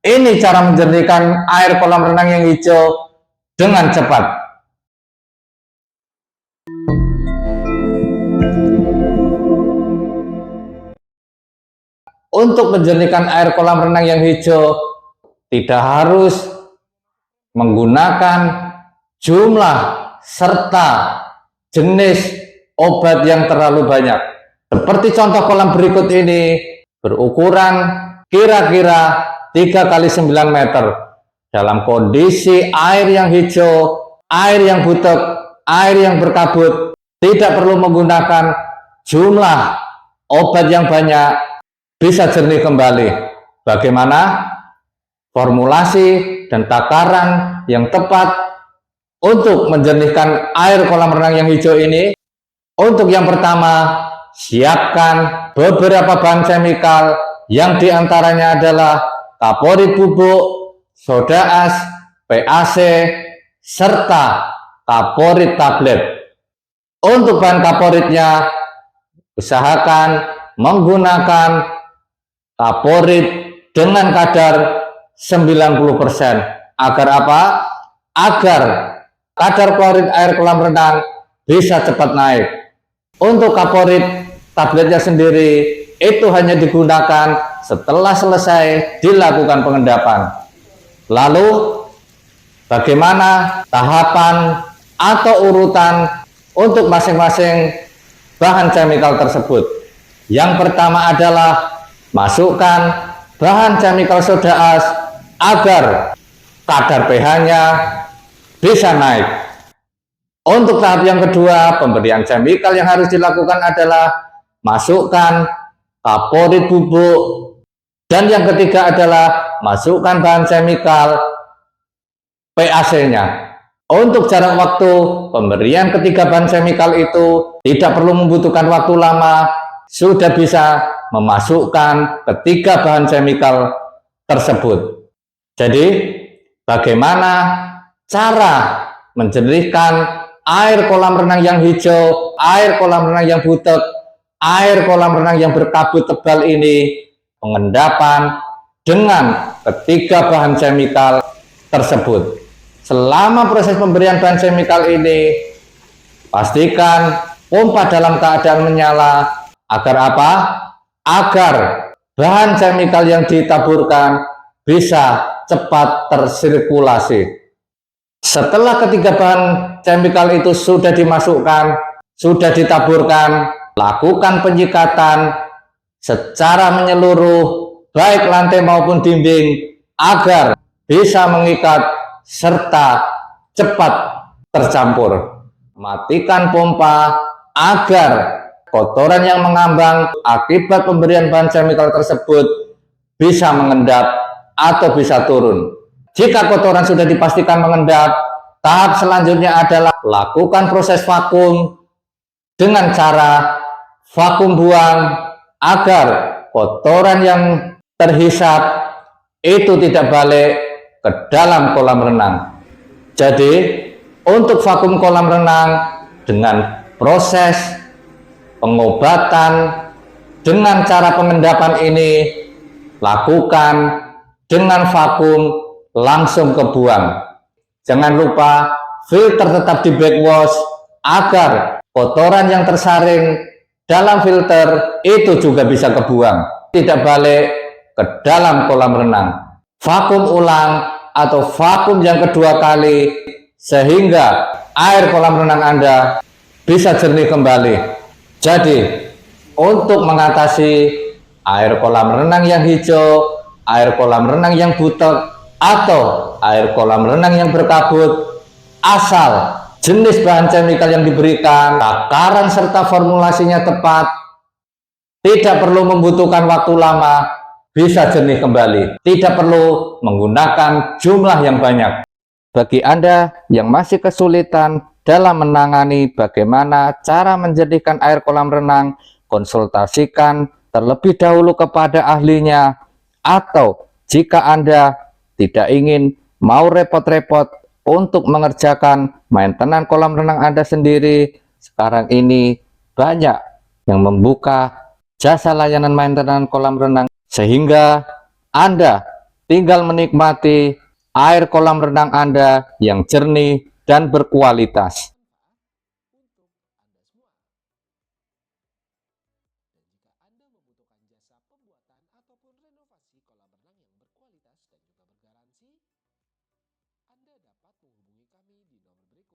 Ini cara menjernihkan air kolam renang yang hijau dengan cepat. Untuk menjernihkan air kolam renang yang hijau, tidak harus menggunakan jumlah serta jenis obat yang terlalu banyak. Seperti contoh kolam berikut ini, berukuran kira-kira 3 kali 9 meter. Dalam kondisi air yang hijau, air yang butek, air yang berkabut, tidak perlu menggunakan jumlah obat yang banyak, bisa jernih kembali. Bagaimana formulasi dan takaran yang tepat untuk menjernihkan air kolam renang yang hijau ini? Untuk yang pertama, siapkan beberapa bahan chemical yang diantaranya adalah kaporit bubuk, soda as, PAC, serta kaporit tablet. Untuk bahan kaporitnya, usahakan menggunakan kaporit dengan kadar 90%. Agar apa? Agar kadar klorid air kolam renang bisa cepat naik. Untuk kaporit tabletnya sendiri, itu hanya digunakan setelah selesai dilakukan pengendapan. Lalu, bagaimana tahapan atau urutan untuk masing-masing bahan chemical tersebut? Yang pertama adalah masukkan bahan chemical soda as agar kadar pH-nya bisa naik. Untuk tahap yang kedua, pemberian chemical yang harus dilakukan adalah masukkan kaporit bubuk, dan yang ketiga adalah masukkan bahan chemical PAC-nya. Untuk jarak waktu pemberian ketiga bahan chemical itu tidak perlu membutuhkan waktu lama, sudah bisa memasukkan ketiga bahan chemical tersebut. Jadi, bagaimana cara menjernihkan air kolam renang yang hijau, air kolam renang yang butek, air kolam renang yang berkabut tebal ini? Pengendapan dengan ketiga bahan chemical tersebut. Selama proses pemberian bahan chemical ini, pastikan pompa dalam keadaan menyala. Agar apa? Agar bahan chemical yang ditaburkan bisa cepat tersirkulasi. Setelah ketiga bahan chemical itu sudah dimasukkan, sudah ditaburkan, lakukan penyikatan secara menyeluruh, baik lantai maupun dinding, agar bisa mengikat serta cepat tercampur. Matikan pompa agar kotoran yang mengambang akibat pemberian bahan chemical tersebut bisa mengendap atau bisa turun. Jika kotoran sudah dipastikan mengendap, tahap selanjutnya adalah lakukan proses vakum dengan cara vakum buang agar kotoran yang terhisap itu tidak balik ke dalam kolam renang. Jadi, untuk vakum kolam renang dengan proses pengobatan dengan cara pengendapan ini, lakukan dengan vakum langsung ke buang. Jangan lupa filter tetap di backwash agar kotoran yang tersaring dalam filter itu juga bisa kebuang, tidak balik ke dalam kolam renang. Vakum ulang atau vakum yang kedua kali sehingga air kolam renang Anda bisa jernih kembali. Jadi, untuk mengatasi air kolam renang yang hijau, air kolam renang yang butek, atau air kolam renang yang berkabut, asal jenis bahan chemical yang diberikan, takaran serta formulasinya tepat, tidak perlu membutuhkan waktu lama, bisa jernih kembali. Tidak perlu menggunakan jumlah yang banyak. Bagi Anda yang masih kesulitan dalam menangani bagaimana cara menjernihkan air kolam renang, konsultasikan terlebih dahulu kepada ahlinya. Atau jika Anda tidak ingin mau repot-repot untuk mengerjakan maintenance kolam renang Anda sendiri, sekarang ini banyak yang membuka jasa layanan maintenance kolam renang sehingga Anda tinggal menikmati air kolam renang Anda yang jernih dan berkualitas.